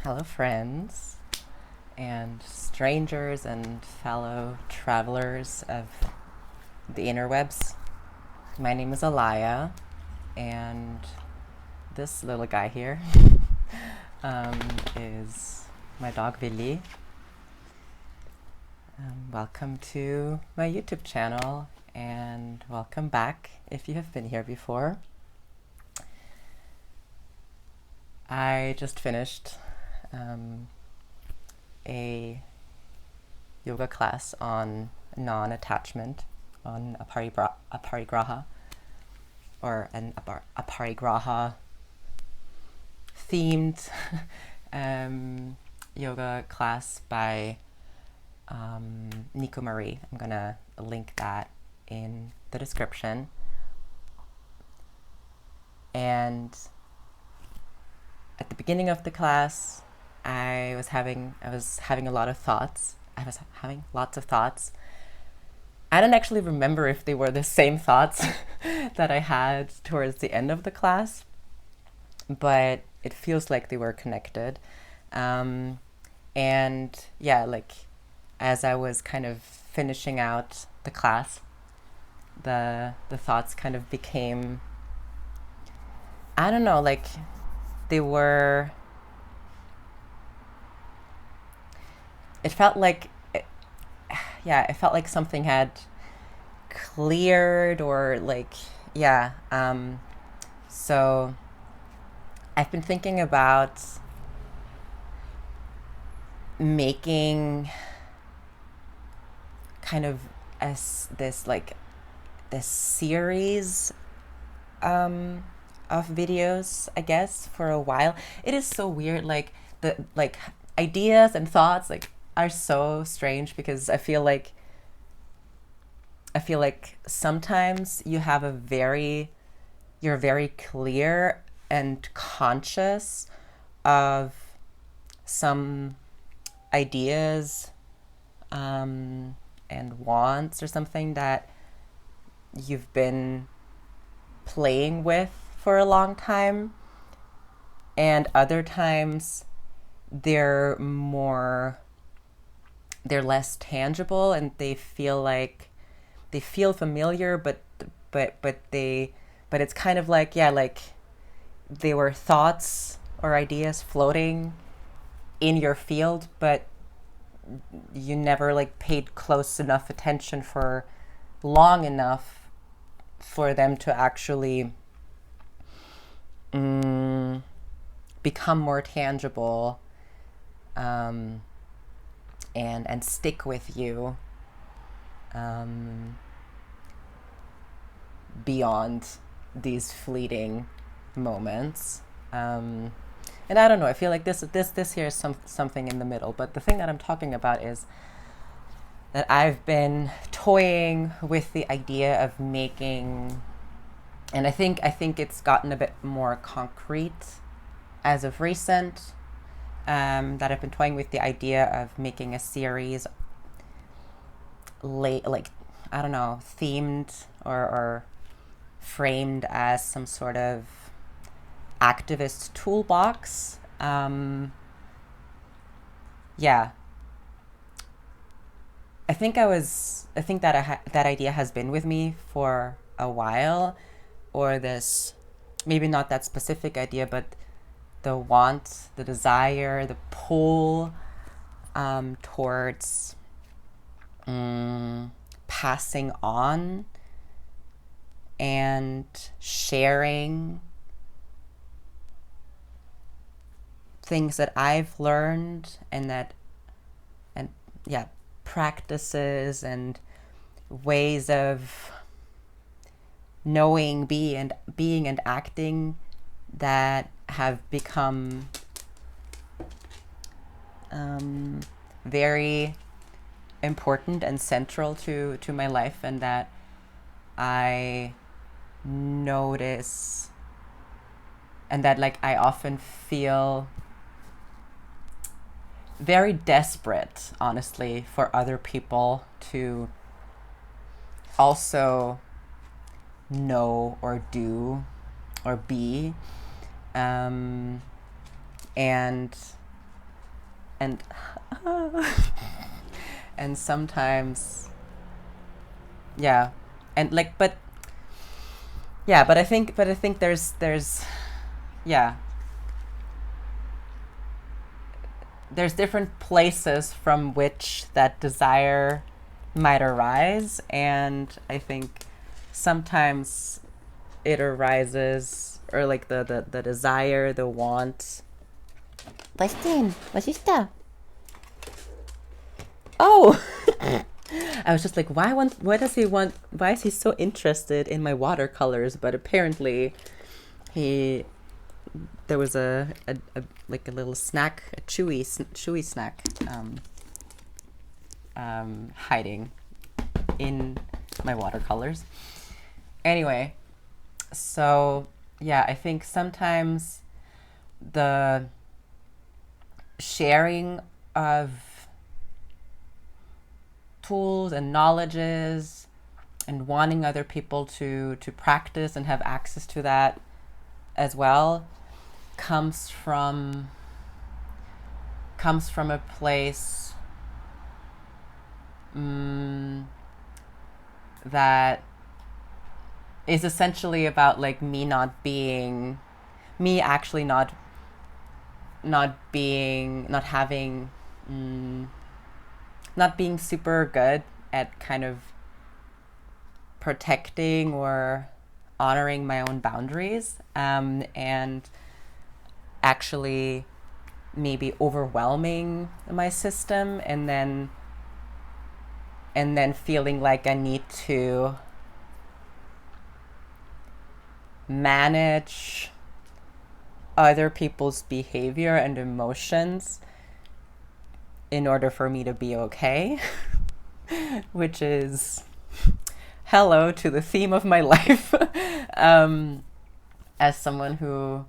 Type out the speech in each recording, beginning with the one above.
Hello, friends, and strangers and fellow travelers of the interwebs. My name is Alaya, and this little guy here um, is my dog Willy. Welcome to my YouTube channel, and welcome back if you have been here before. I just finished a yoga class on non-attachment, on aparigraha, or an aparigraha themed yoga class by Nico Marie. I'm gonna link that in the description. And at the beginning of the class, I was having a lot of thoughts. I was having lots of thoughts. I don't actually remember if they were the same thoughts that I had towards the end of the class, but it feels like they were connected. And yeah, like as I was kind of finishing out the class, the thoughts kind of became, I don't know, like they were, it felt like, it felt like something had cleared, or like, so I've been thinking about making kind of as this series of videos, I guess, for a while. It is so weird, like the ideas and thoughts are so strange, because I feel like sometimes you're very clear and conscious of some ideas and wants or something that you've been playing with for a long time, and other times they're less tangible, and they feel familiar, but it's kind of like, like they were thoughts or ideas floating in your field, but you never paid close enough attention for long enough for them to actually become more tangible and stick with you beyond these fleeting moments. And I don't know, I feel like this here is something in the middle. But the thing that I'm talking about is that I've been toying with the idea of making, and I think it's gotten a bit more concrete as of recent, that I've been toying with the idea of making a series I don't know, themed or framed as some sort of activist toolbox. I think that idea has been with me for a while, or this, maybe not that specific idea, but the want, the desire, the pull towards passing on and sharing things that I've learned, practices and ways of knowing, being and acting that have become very important and central to my life, and that I notice, and that I often feel very desperate, honestly, for other people to also know or do or be. And and and sometimes, yeah, and like, but yeah, but I think yeah, there's different places from which that desire might arise, and I think sometimes it arises, or like the desire, the want. Bastian, was ist da? Oh! I was just like, why does he want, why is he so interested in my watercolors? But apparently he, there was like a little snack, a chewy snack, hiding in my watercolors. Anyway, so yeah, I think sometimes the sharing of tools and knowledges and wanting other people to practice and have access to that as well comes from a place that is essentially about like me actually not being super good at kind of protecting or honoring my own boundaries, and actually maybe overwhelming my system, and then feeling like I need to manage other people's behavior and emotions in order for me to be okay, which is hello to the theme of my life. As someone who,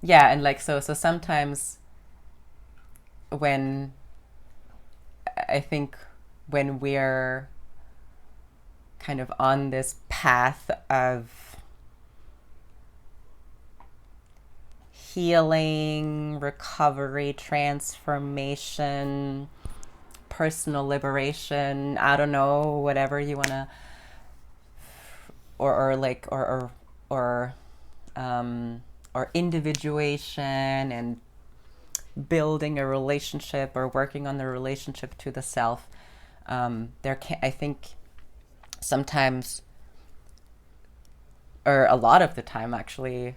yeah, and like, so sometimes when I think when we're kind of on this path of healing, recovery, transformation, personal liberation, I don't know, whatever you want to, or individuation, and building a relationship or working on the relationship to the self. I think sometimes, or a lot of the time actually,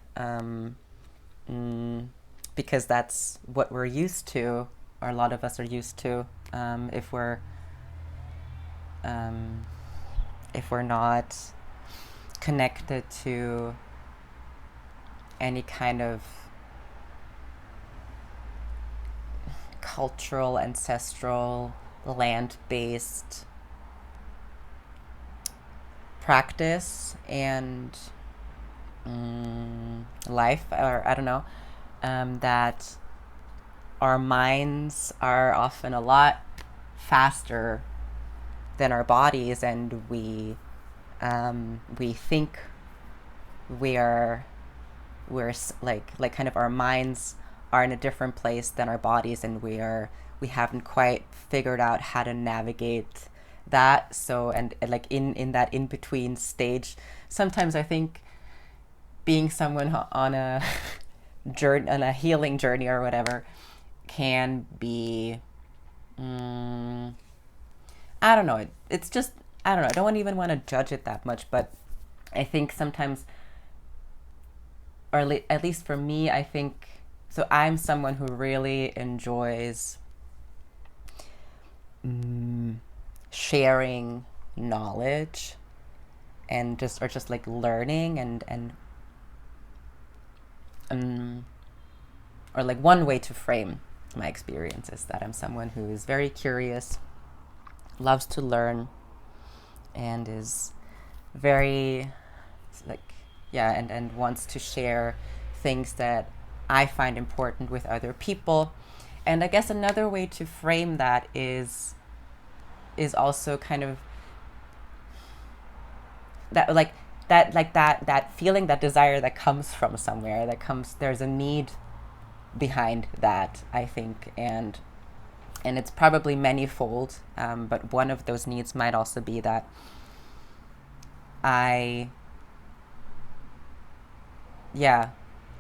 because that's what we're used to, or a lot of us are used to, if we're not connected to any kind of cultural, ancestral, land-based practice and life, or I don't know, that our minds are often a lot faster than our bodies, and we think we're like kind of, our minds are in a different place than our bodies, and we haven't quite figured out how to navigate that. So, and like in that in between stage, sometimes I think being someone on a journey, on a healing journey or whatever, can be, I don't know, it's just, I don't know, I don't even want to judge it that much, but I think sometimes, or at least for me, I think, so I'm someone who really enjoys sharing knowledge and just like learning, and or like, one way to frame my experience is that I'm someone who is very curious, loves to learn, and is very like, yeah, and wants to share things that I find important with other people. And I guess another way to frame that is also kind of that, like that feeling, that desire that comes from somewhere, that comes, there's a need behind that, I think, and it's probably manifold, but one of those needs might also be that I, yeah,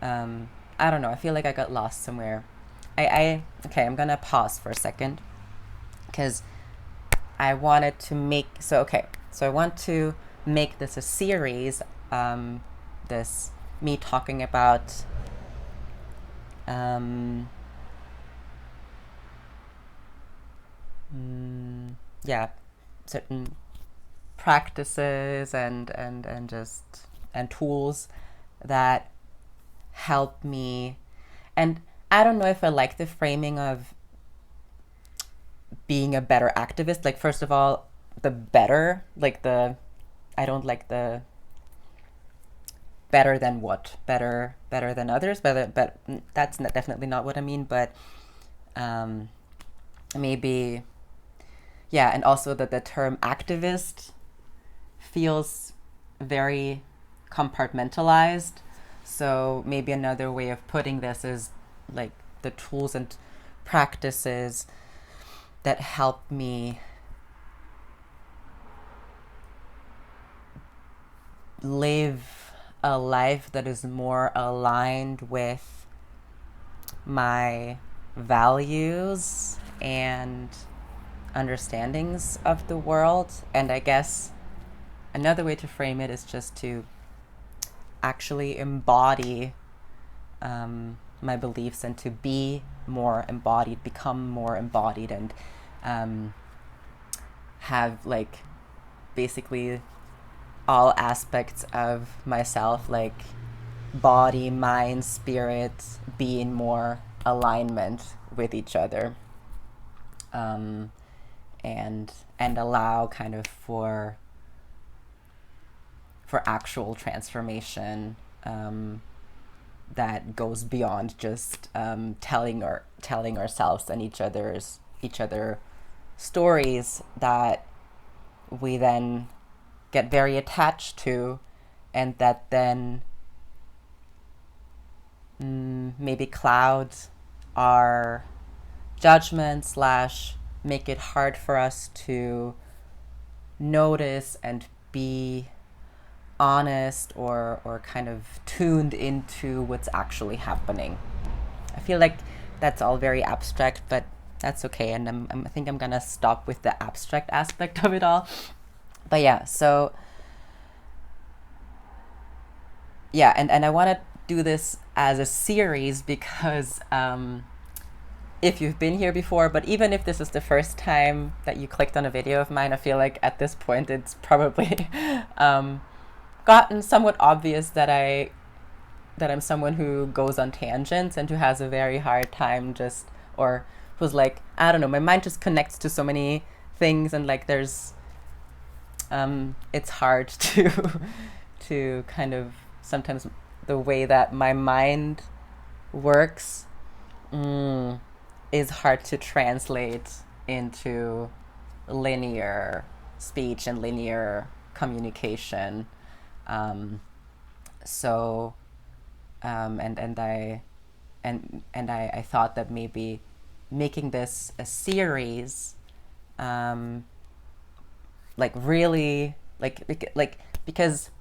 I don't know. I feel like I got lost somewhere. Okay, I'm gonna pause for a second because I wanted to make, so I want to make this a series, this, me talking about, um, yeah, certain practices and just, and tools that help me. And I don't know if I like the framing of being a better activist. Like, first of all, the better, like the, I don't like the better than what, better than others, but that's definitely not what I mean. But um, maybe, yeah, and also that the term activist feels very compartmentalized. So maybe another way of putting this is like the tools and practices that help me live a life that is more aligned with my values and understandings of the world. And I guess another way to frame it is just to actually embody my beliefs and to be more embodied, become more embodied, and have like basically all aspects of myself, like body, mind, spirit, be in more alignment with each other, um, and allow kind of for actual transformation, that goes beyond just telling ourselves and each other stories that we then get very attached to, and that then maybe clouds our judgment slash make it hard for us to notice and be honest or kind of tuned into what's actually happening. I feel like that's all very abstract, but that's okay. And I think I'm gonna stop with the abstract aspect of it all. But yeah, so yeah, and I want to do this as a series because if you've been here before, but even if this is the first time that you clicked on a video of mine, I feel like at this point it's probably gotten somewhat obvious that I'm someone who goes on tangents and who has a very hard time just, or who's like, I don't know, my mind just connects to so many things, and like there's it's hard to to kind of, sometimes the way that my mind works is hard to translate into linear speech and linear communication. Um, so I thought that maybe making this a series, like really like because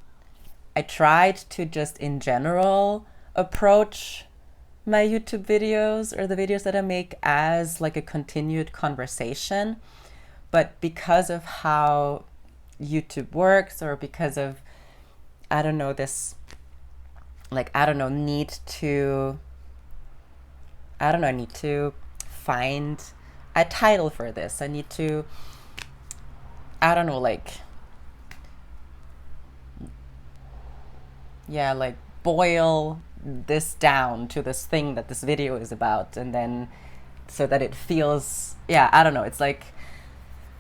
I tried to just in general approach my YouTube videos or the videos that I make as like a continued conversation, but because of how YouTube works, or because of, I don't know, this, like, I don't know, need to find a title for this. I need to, I don't know, like, yeah, like boil this down to this thing that this video is about, and then so that it feels, yeah, I don't know, it's like,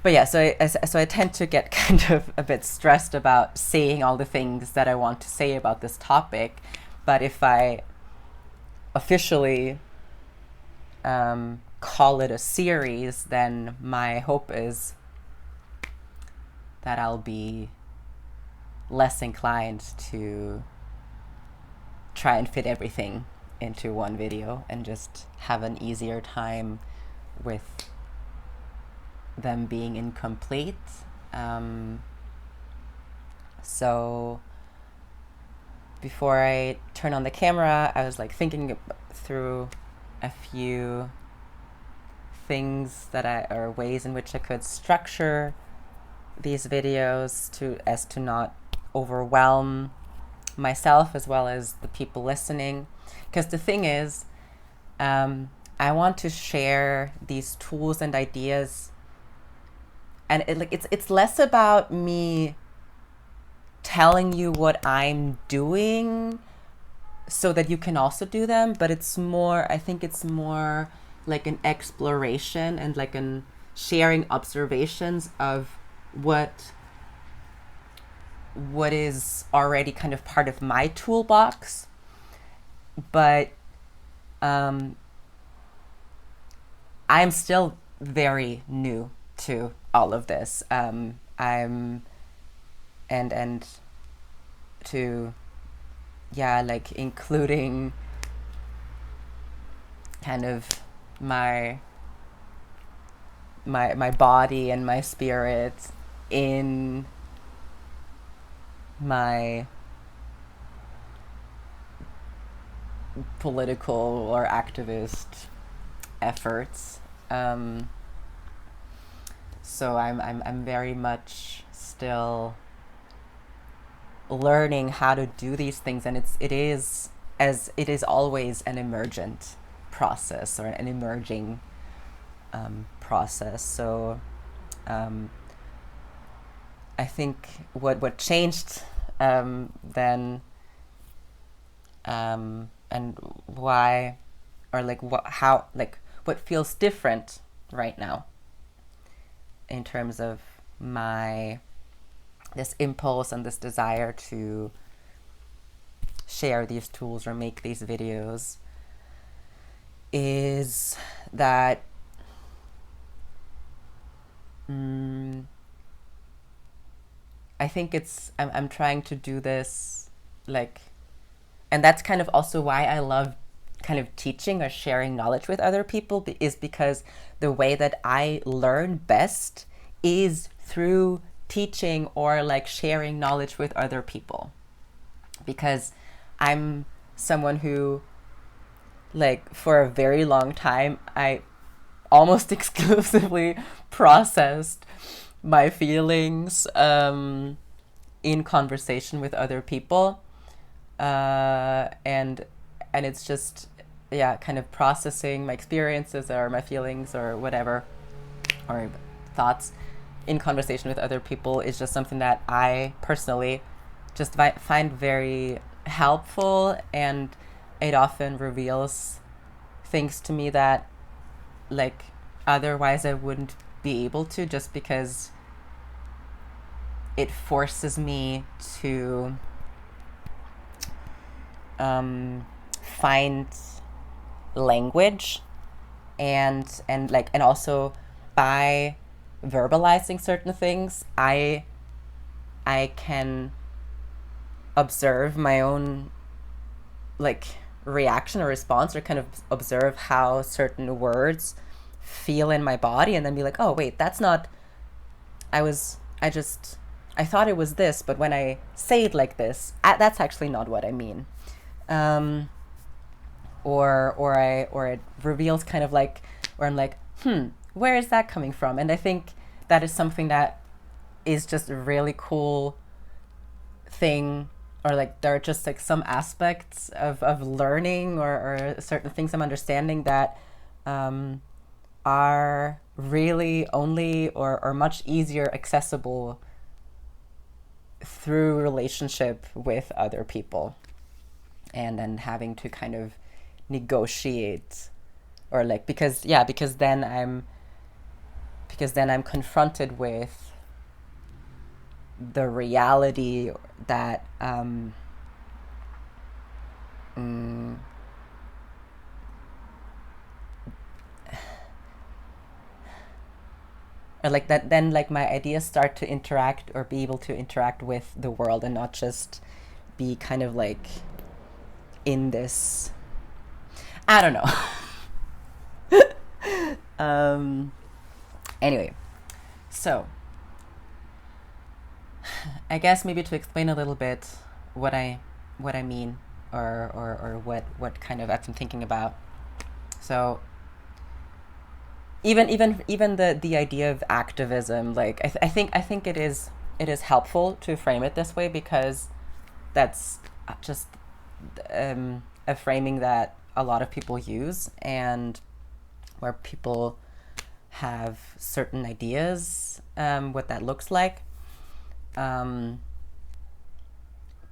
but yeah, so I tend to get kind of a bit stressed about saying all the things that I want to say about this topic. But if I officially call it a series, then my hope is that I'll be less inclined to try and fit everything into one video and just have an easier time with them being incomplete. So before I turn on the camera, I was like thinking through a few things or ways in which I could structure these videos as to not overwhelm myself as well as the people listening. Because the thing is, I want to share these tools and ideas, and it's less about me telling you what I'm doing so that you can also do them, but I think it's more like an exploration and like an sharing observations of what is already kind of part of my toolbox. But I'm still very new to all of this. And to, like including kind of my body and my spirit in my political or activist efforts. So I'm very much still learning how to do these things, and it is always an emergent process or an emerging process. So I think what changed then, and why, or like what feels different right now in terms of this impulse and this desire to share these tools or make these videos, is that I think I'm trying to do this, like, and that's kind of also why I love kind of teaching or sharing knowledge with other people, is because the way that I learn best is through teaching or like sharing knowledge with other people. Because I'm someone who, like, for a very long time, I almost exclusively processed my feelings in conversation with other people, and it's just kind of processing my experiences or my feelings or whatever, or thoughts in conversation with other people is just something that I personally just find very helpful, and it often reveals things to me that, like, otherwise I wouldn't be able to, just because it forces me to find language, and also by verbalizing certain things, I can observe my own, like, reaction or response, or kind of observe how certain words feel in my body, and then be like, oh wait, that's not, I thought it was this, but when I say it like this, that's actually not what I mean. Or it reveals kind of like, where I'm like, where is that coming from? And I think that is something that is just a really cool thing, or like there are just like some aspects of learning or certain things I'm understanding that are really only or much easier accessible through relationship with other people, and then having to kind of negotiate, or like, because then I'm confronted with the reality that or like that, then like my ideas start to interact or be able to interact with the world, and not just be kind of like in this I don't know. Anyway, so I guess maybe to explain a little bit what I mean, or what kind of I've been thinking about. So even the idea of activism, like I think it is helpful to frame it this way, because that's just a framing that a lot of people use, and where people have certain ideas what that looks like. Um,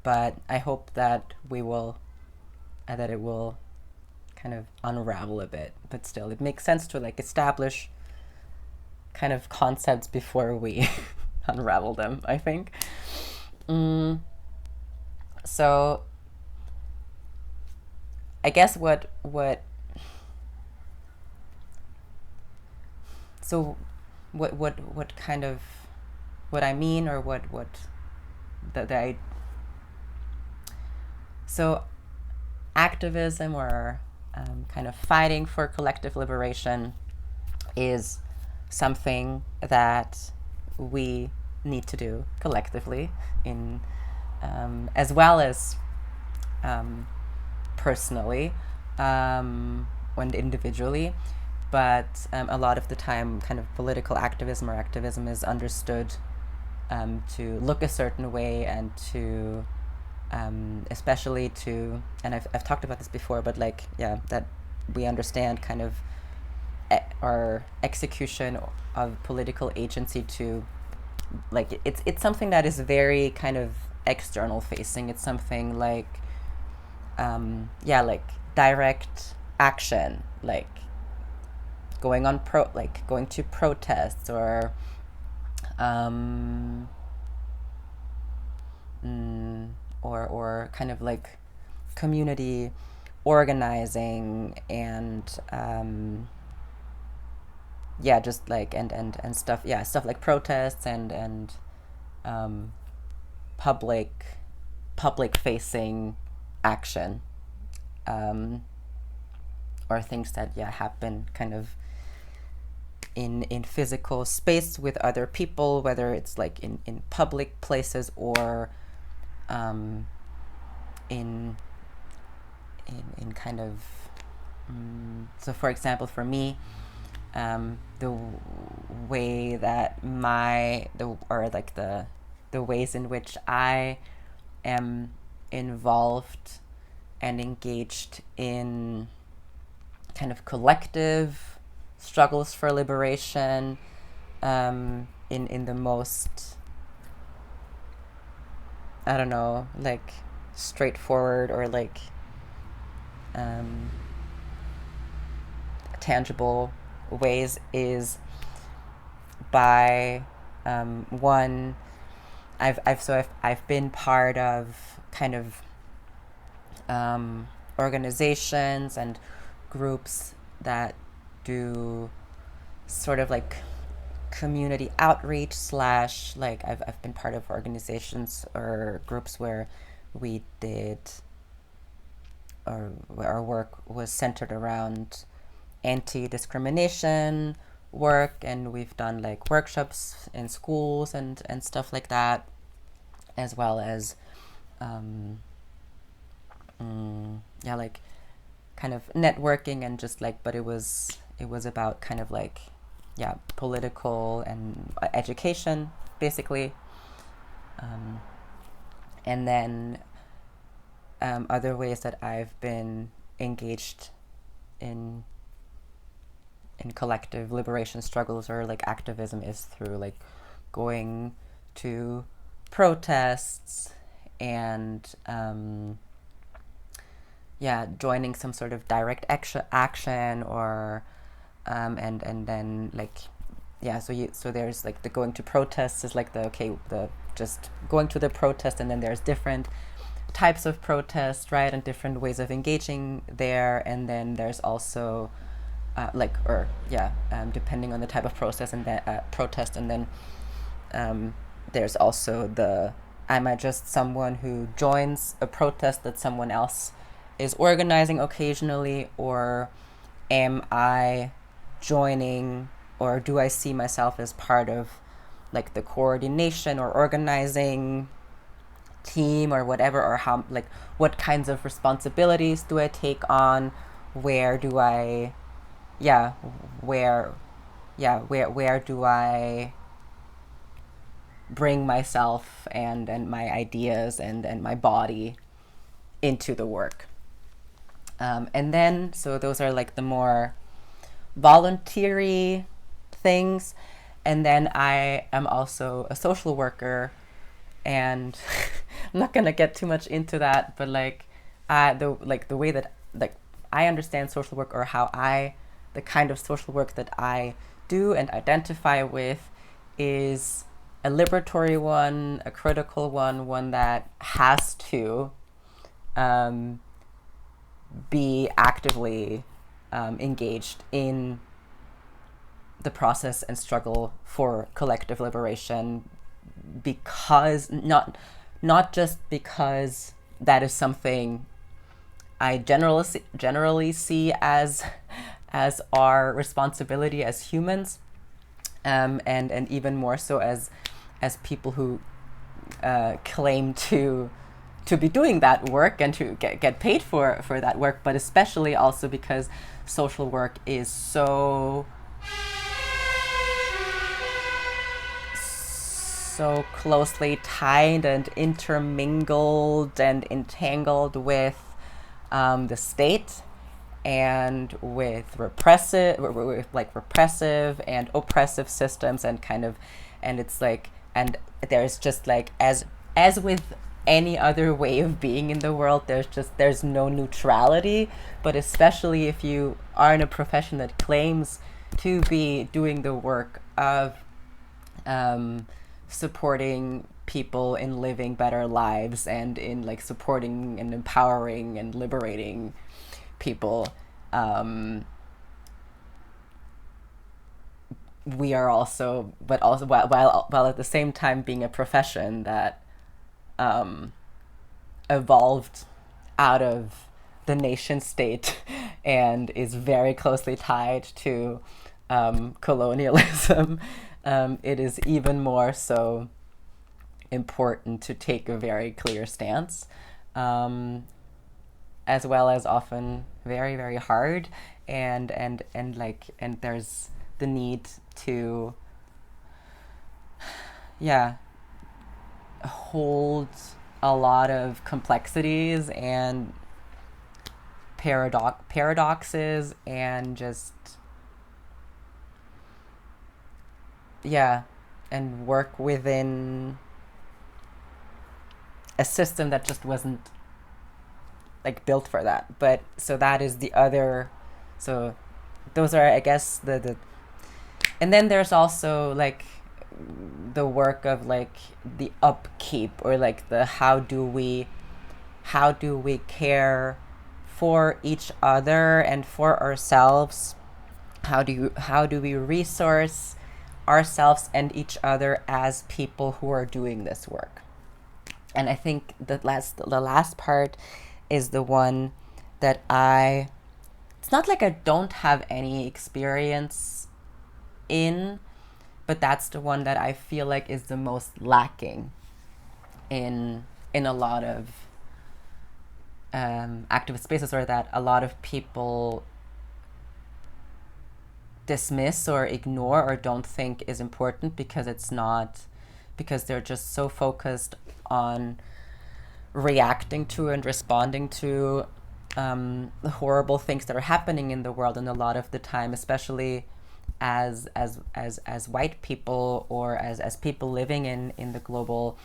but I hope that it will kind of unravel a bit. But still, it makes sense to like establish kind of concepts before we unravel them, I think. So I guess so what kind of what I mean, or what the I so activism, or kind of fighting for collective liberation, is something that we need to do collectively, in as well as personally, and individually. But a lot of the time, kind of political activism or activism is understood to look a certain way, and to especially to, and I've talked about this before, but like, yeah, that we understand kind of our execution of political agency to, like, it's something that is very kind of external facing. It's something like yeah, like direct action, like going to protests, or um, or kind of like community organizing, and yeah, just like and stuff, yeah, stuff like protests, and um, public public facing action, um, or things that, yeah, happen kind of in physical space with other people, whether it's like in public places, or um, in in kind of so for example, for me, the way that the ways in which I am involved and engaged in kind of collective struggles for liberation, in the most, I don't know, like straightforward, or like um, tangible ways, is by one, I've been part of kind of organizations and groups that do sort of like community outreach slash, like, I've been part of organizations or groups where we did, or where our work was centered around anti-discrimination work, and we've done like workshops in schools and stuff like that, as well as yeah, like kind of networking, and just like, but it was about kind of like, yeah, political and education, basically. And then other ways that I've been engaged in collective liberation struggles, or like activism, is through like going to protests, and yeah, joining some sort of direct action, or and then like, yeah, so there's like the going to protests is like the just going to the protest, and then there's different types of protest, right, and different ways of engaging there, and then there's also depending on the type of protest, and then there's also am I just someone who joins a protest that someone else is organizing occasionally, or am I joining, or do I see myself as part of like the coordination or organizing team or whatever, or how, like, what kinds of responsibilities do I take on? Where do I, yeah, where, where do I bring myself and my ideas and my body into the work? And then, so those are like the more voluntary things. And then I am also a social worker, and I'm not gonna get too much into that, but like, the way that, like, I understand social work, or how I, the kind of social work that I do and identify with, is a liberatory one, a critical one, one that has to um, be actively engaged in the process and struggle for collective liberation, because not just because that is something I generally see as our responsibility as humans, and even more so as people who claim to be doing that work and to get paid for that work, but especially also because social work is so closely tied and intermingled and entangled with the state, and with repressive and oppressive systems, and kind of, and it's like, and there's just like, as with any other way of being in the world, there's no neutrality. But especially if you are in a profession that claims to be doing the work of supporting people in living better lives, and in like supporting and empowering and liberating people, we are also, but also while at the same time being a profession that evolved out of the nation state and is very closely tied to colonialism, it is even more so important to take a very clear stance, as well as often very, very hard, and like, and there's the need to, yeah, hold a lot of complexities and paradoxes, and just, yeah, and work within a system that just wasn't like built for that. But so that is the other, so those are, I guess, the and then there's also like the work of like the upkeep, or like the how do we care for each other and for ourselves, how do we resource ourselves and each other as people who are doing this work. And I think the last part is the one that it's not like I don't have any experience in, but that's the one that I feel like is the most lacking in a lot of activist spaces, or that a lot of people dismiss or ignore or don't think is important, because they're just so focused on reacting to and responding to the horrible things that are happening in the world. And a lot of the time, especially as white people, or as people living in the global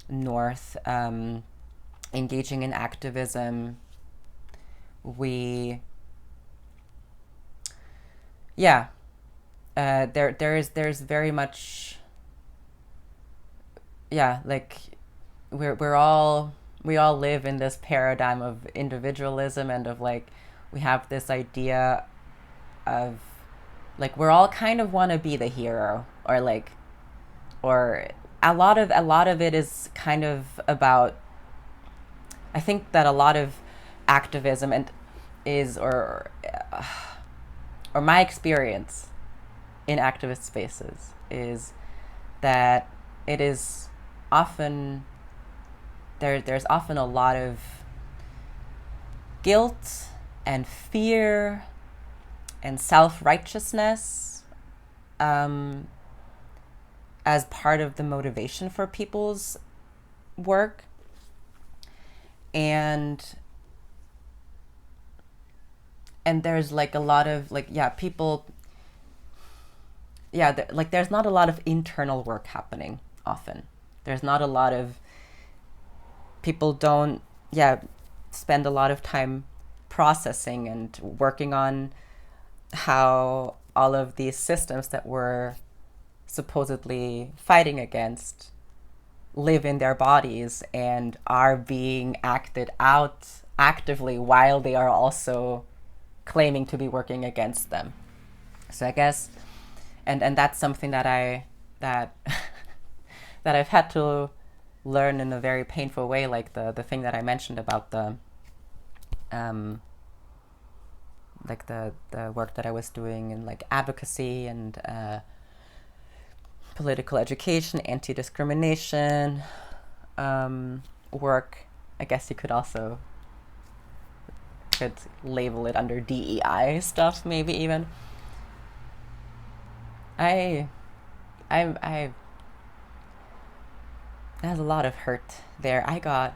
north, engaging in activism, there's very much, like, we all live in this paradigm of individualism, and of like, we have this idea of like, we're all kind of want to be the hero, or like, or a lot of it is kind of about, I think that a lot of activism and is or my experience in activist spaces is that it is often there's often a lot of guilt and fear and self-righteousness as part of the motivation for people's work. And there's like a lot of like, yeah, people, yeah, like there's not a lot of internal work happening often. There's not a lot of, people don't, yeah, spend a lot of time processing and working on how all of these systems that we're supposedly fighting against live in their bodies and are being acted out actively while they are also claiming to be working against them. So I guess, and that's something that that I've had to learn in a very painful way, like the thing that I mentioned about the like the work that I was doing in like advocacy and political education, anti-discrimination work. I guess you could also could label it under DEI stuff, maybe even. I there's a lot of hurt there. I got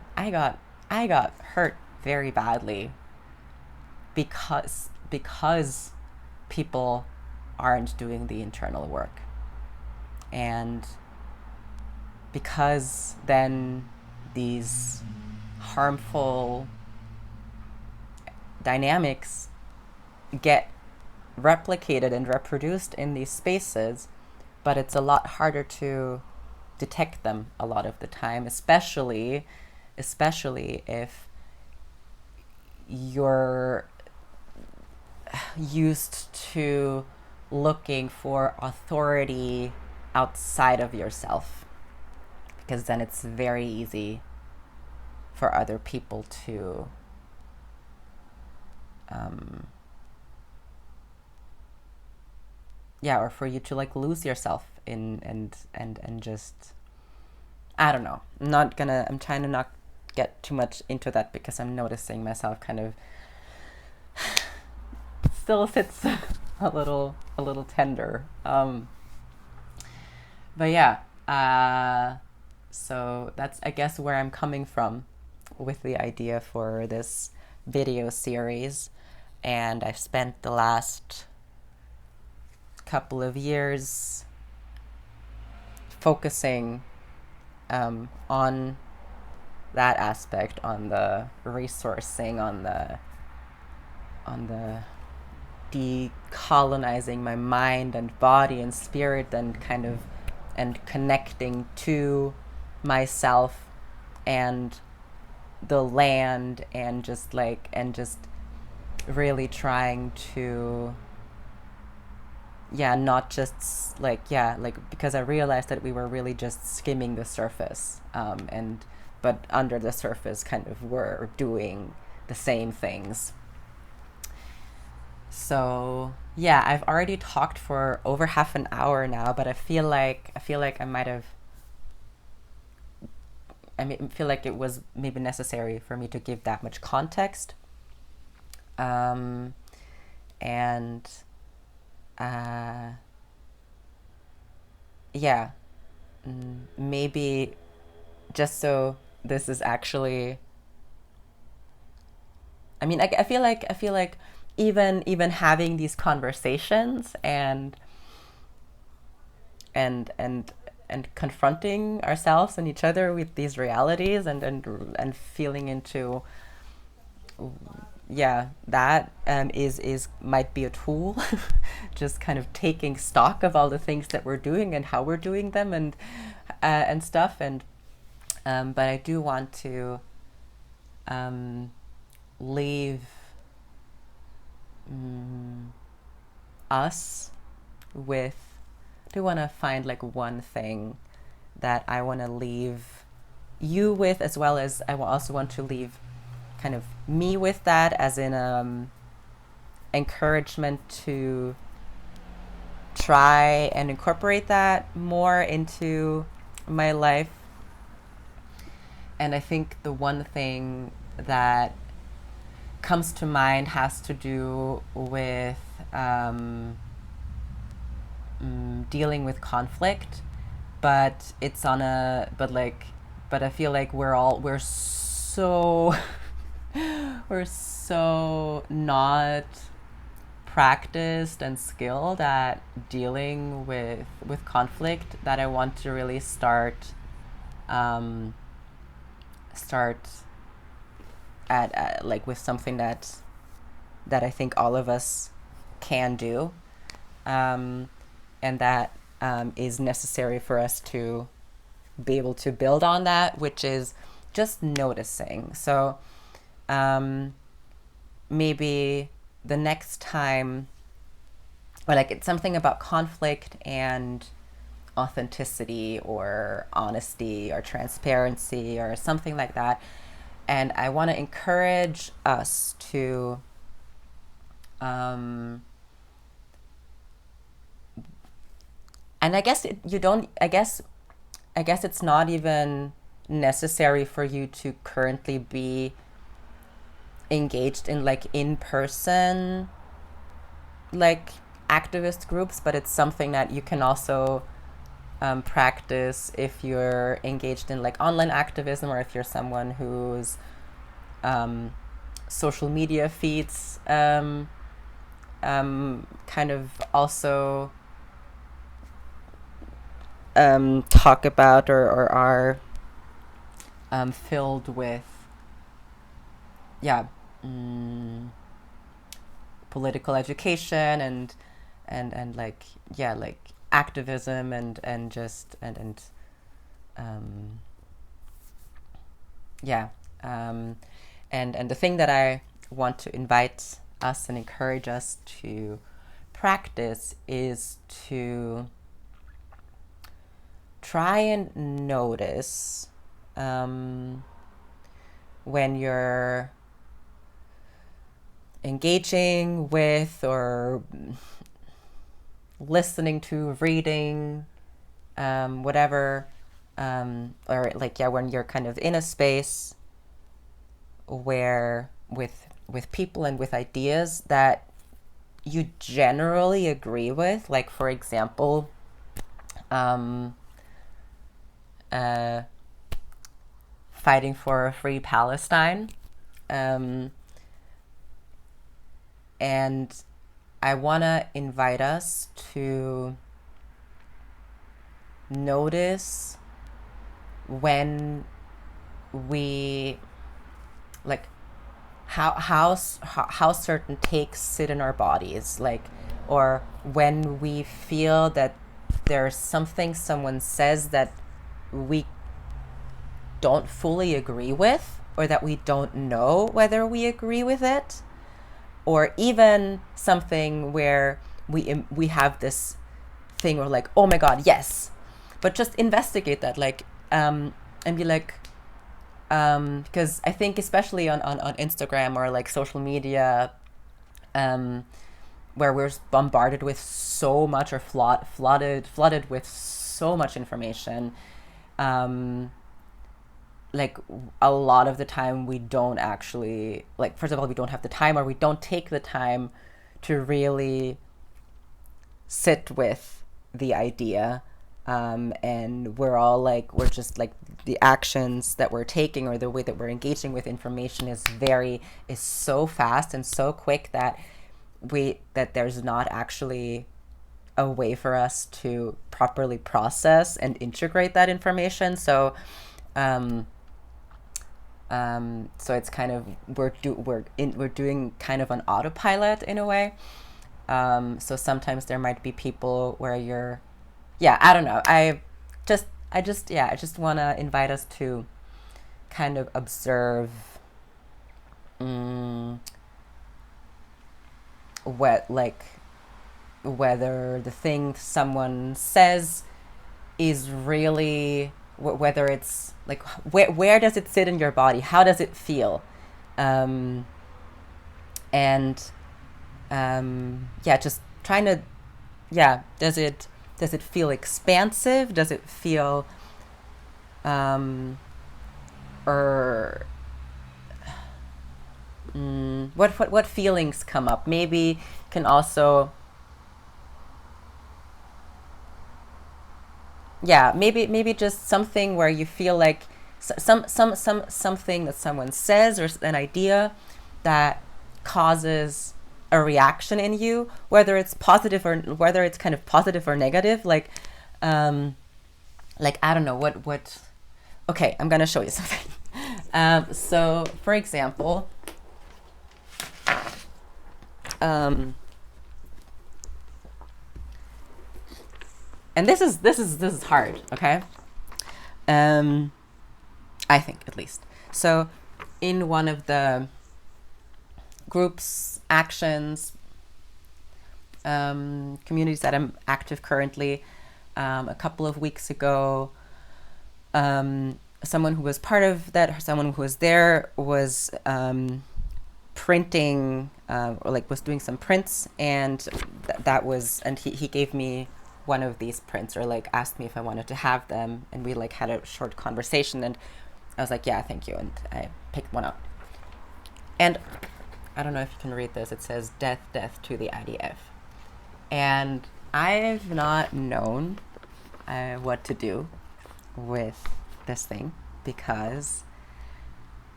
hurt very badly because people aren't doing the internal work, and because then these harmful dynamics get replicated and reproduced in these spaces, but it's a lot harder to detect them a lot of the time, especially if you're used to looking for authority outside of yourself, because then it's very easy for other people to or for you to like lose yourself in and just, I don't know. I'm trying to not get too much into that because I'm noticing myself kind of still sits a little tender. But yeah, so that's, I guess, where I'm coming from with the idea for this video series. And I've spent the last couple of years focusing on that aspect, on the resourcing, on the decolonizing my mind and body and spirit, and kind of and connecting to myself and the land, and just really trying to not just because I realized that we were really just skimming the surface, but under the surface kind of were doing the same things. So yeah, I've already talked for over half an hour now, but I feel like I might have. I feel like it was maybe necessary for me to give that much context. Maybe just so this is actually. I feel like even having these conversations and confronting ourselves and each other with these realities and feeling into that is might be a tool just kind of taking stock of all the things that we're doing and how we're doing them and stuff, and but I do want to leave us with, I do want to find like one thing that I want to leave you with, as well as I also want to leave kind of me with that, as in encouragement to try and incorporate that more into my life. And I think the one thing that comes to mind has to do with dealing with conflict, but it's on a but I feel like we're so we're so not practiced and skilled at dealing with conflict, that I want to really um, start at like with something that I think all of us can do, and that is necessary for us to be able to build on that, which is just noticing. So maybe the next time, or like it's something about conflict and authenticity or honesty or transparency or something like that. And I want to encourage us to and I guess you don't, I guess it's not even necessary for you to currently be engaged in like in person like activist groups, but it's something that you can also practice if you're engaged in like online activism, or if you're someone whose social media feeds kind of also talk about or are filled with yeah political education and like yeah like activism and just and yeah and the thing that I want to invite us and encourage us to practice is to try and notice when you're engaging with or listening to, reading, whatever, or like yeah, when you're kind of in a space where with people and with ideas that you generally agree with, like for example, fighting for a free Palestine, and I want to invite us to notice when we like how certain takes sit in our bodies, like, or when we feel that there's something someone says that we don't fully agree with, or that we don't know whether we agree with it, or even something where we have this thing where like, oh my god, yes, but just investigate that, like and be like, because I think especially on Instagram or like social media, where we're bombarded with so much, or flooded with so much information, like a lot of the time we don't actually, like, first of all, we don't have the time, or we don't take the time to really sit with the idea, and we're all like, we're just like, the actions that we're taking or the way that we're engaging with information is so fast and so quick that there's not actually a way for us to properly process and integrate that information. So so it's kind of, we're doing kind of an autopilot in a way. So sometimes there might be people where you're, yeah, I don't know. I just want to invite us to kind of observe whether the thing someone says is really, whether it's like, where does it sit in your body? How does it feel? um, and yeah, just trying to, yeah, does it feel expansive? Does it feel um, or what feelings come up? Maybe can also, yeah, maybe just something where you feel like something that someone says or an idea that causes a reaction in you, whether it's positive or whether it's kind of positive or negative. Um, like I don't know what. Okay, I'm gonna show you something. So, for example, um, and this is hard. Okay, um, I think at least. So, in one of the groups, actions, communities that I'm active currently, a couple of weeks ago, someone who was part of that, someone who was there, was printing or like was doing some prints, and that was, and he gave me one of these prints, or like asked me if I wanted to have them, and we like had a short conversation, and I was like, yeah, thank you, and I picked one up. And I don't know if you can read this. It says death, death to the IDF. And I've not known what to do with this thing because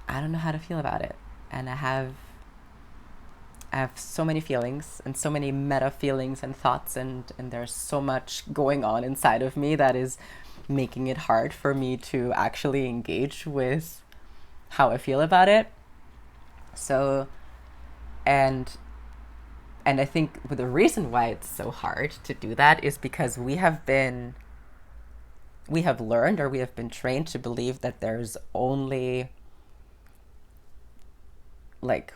I don't know how to feel about it. And I have so many feelings and so many meta feelings and thoughts, and there's so much going on inside of me that is making it hard for me to actually engage with how I feel about it. So, and and I think the reason why it's so hard to do that is because we have learned, or we have been trained to believe that there's only like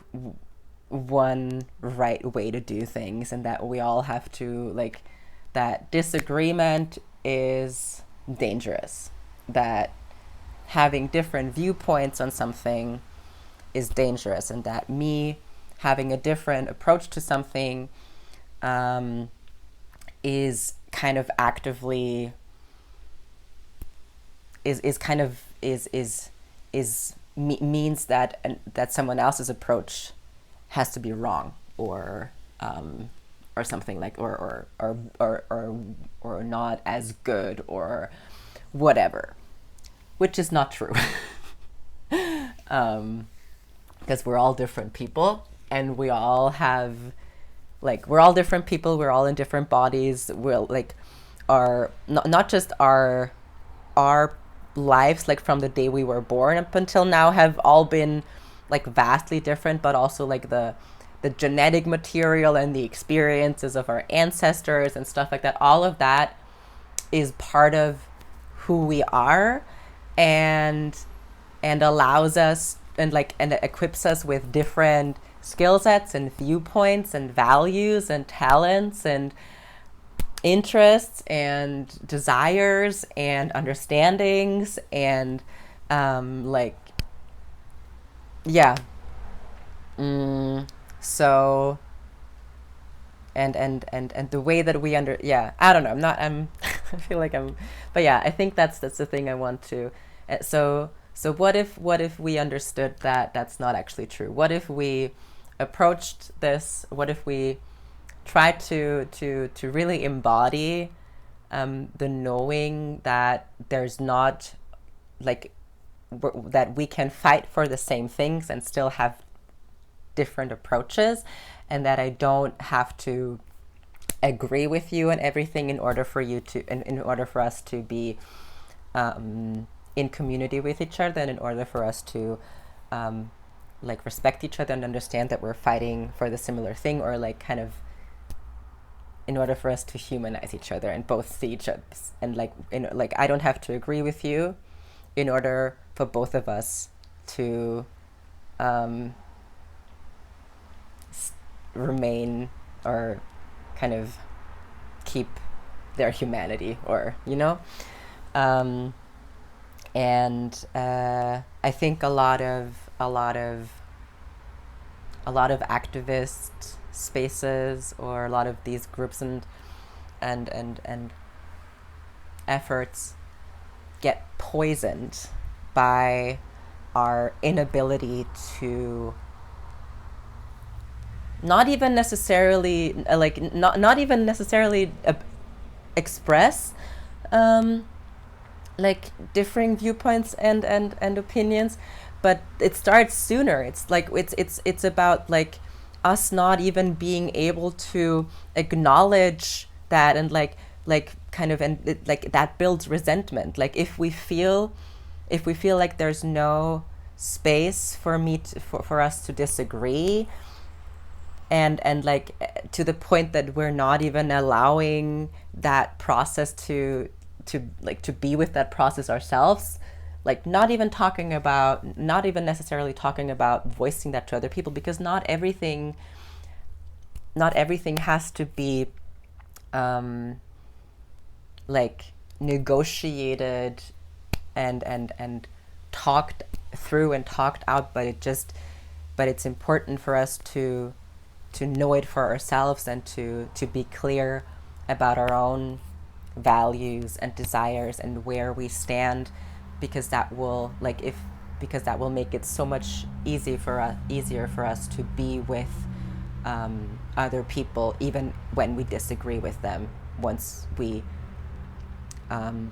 one right way to do things, and that we all have to like, that disagreement is dangerous, that having different viewpoints on something is dangerous, and that me having a different approach to something is kind of actively is kind of is means that someone else's approach has to be wrong, or something like, or not as good, or whatever, which is not true. Because we're all different people, and we all have, like, we're all different people, we're all in different bodies, we're like, our not just our lives, like from the day we were born up until now, have all been like vastly different, but also like the genetic material and the experiences of our ancestors and stuff like that, all of that is part of who we are, and allows us, and like, and it equips us with different skill sets and viewpoints and values and talents and interests and desires and understandings, and like, yeah. So, and the way that we yeah, I don't know, I'm I feel like I'm, but yeah, I think that's the thing I want to, so what if we understood that that's not actually true? What if we approached this, what if we tried to really embody the knowing that there's not, like, that we can fight for the same things and still have different approaches, and that I don't have to agree with you and everything in order for you to, in order for us to be in community with each other, and in order for us to like respect each other and understand that we're fighting for the similar thing, or like kind of in order for us to humanize each other and both see each other, and like, like, I don't have to agree with you in order for both of us to um, remain, or kind of keep their humanity, or um, and I think a lot of a lot of activist spaces, or a lot of these groups and efforts get poisoned by our inability to not even necessarily express like differing viewpoints and opinions, but it starts sooner. It's like it's about like us not even being able to acknowledge that, and like kind of, and like that builds resentment. Like if we feel like there's no space for us to disagree, and like to the point that we're not even allowing that process to be with that process ourselves, like not even necessarily talking about voicing that to other people, because not everything has to be like negotiated and talked through and talked out, but it's important for us to know it for ourselves, and to be clear about our own values and desires and where we stand, because that will make it so much easier for us to be with other people, even when we disagree with them, once we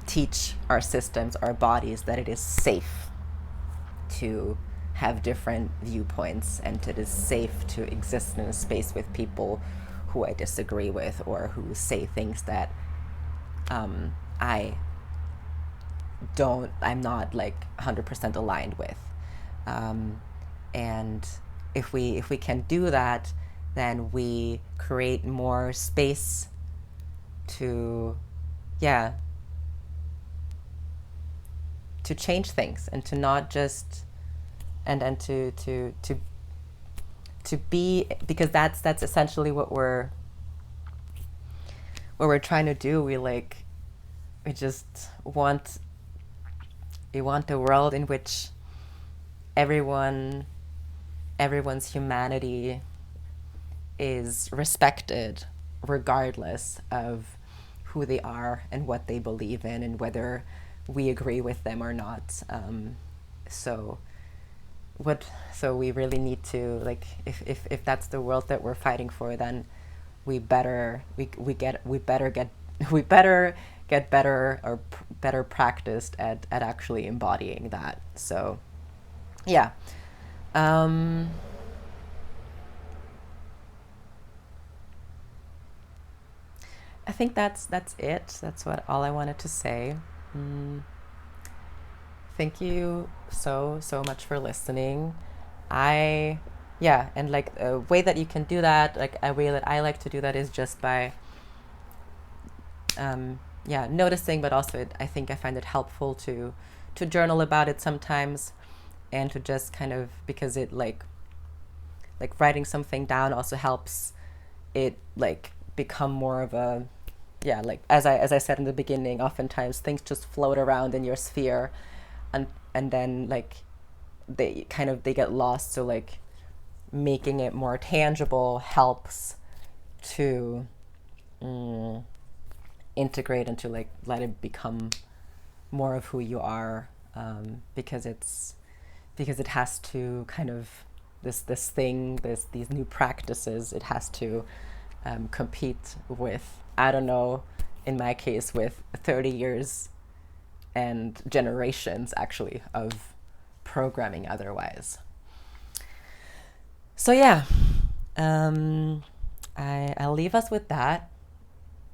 teach our systems, our bodies, that it is safe to have different viewpoints, and it is safe to exist in a space with people who I disagree with, or who say things that I'm not like 100% aligned with. And if we can do that, then we create more space to change things, and to not just and to be, because that's essentially what we're trying to do. We just want a world in which everyone's humanity is respected, regardless of who they are and what they believe in, and whether we agree with them or not. So we really need to, like, if that's the world that we're fighting for, then we better get better practiced at actually embodying that. So yeah. I think that's it. That's all I wanted to say. Thank you so much for listening. And like a way that you can do that, like a way that I like to do that, is just by noticing, but also I think I find it helpful to journal about it sometimes, and to just kind of, because it like writing something down also helps it like become more of a, like as I said in the beginning, oftentimes things just float around in your sphere, and then like they get lost. So like making it more tangible helps to integrate, and to like let it become more of who you are, because it has to kind of these new practices, it has to compete with, I don't know, in my case, with 30 years and generations actually of programming otherwise. So yeah, I'll leave us with that,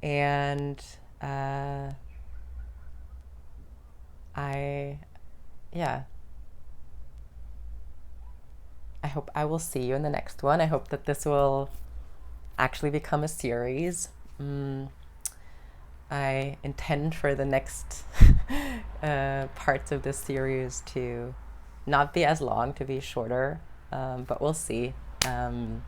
and I hope I will see you in the next one. I hope that this will actually become a series. I intend for the next parts of this series to not be as long, to be shorter, but we'll see. And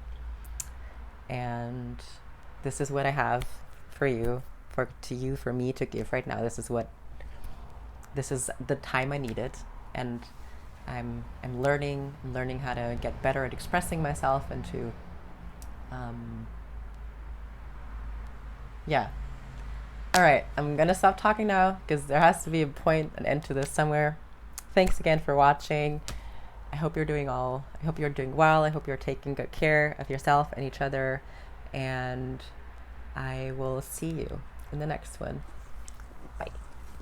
this is what I have for you, for me to give right now. This is the time I needed, and I'm learning how to get better at expressing myself and to um, yeah. All right, I'm gonna stop talking now because there has to be a point, an end to this somewhere. Thanks again for watching. I hope you're doing well. I hope you're taking good care of yourself and each other, and I will see you in the next one. Bye.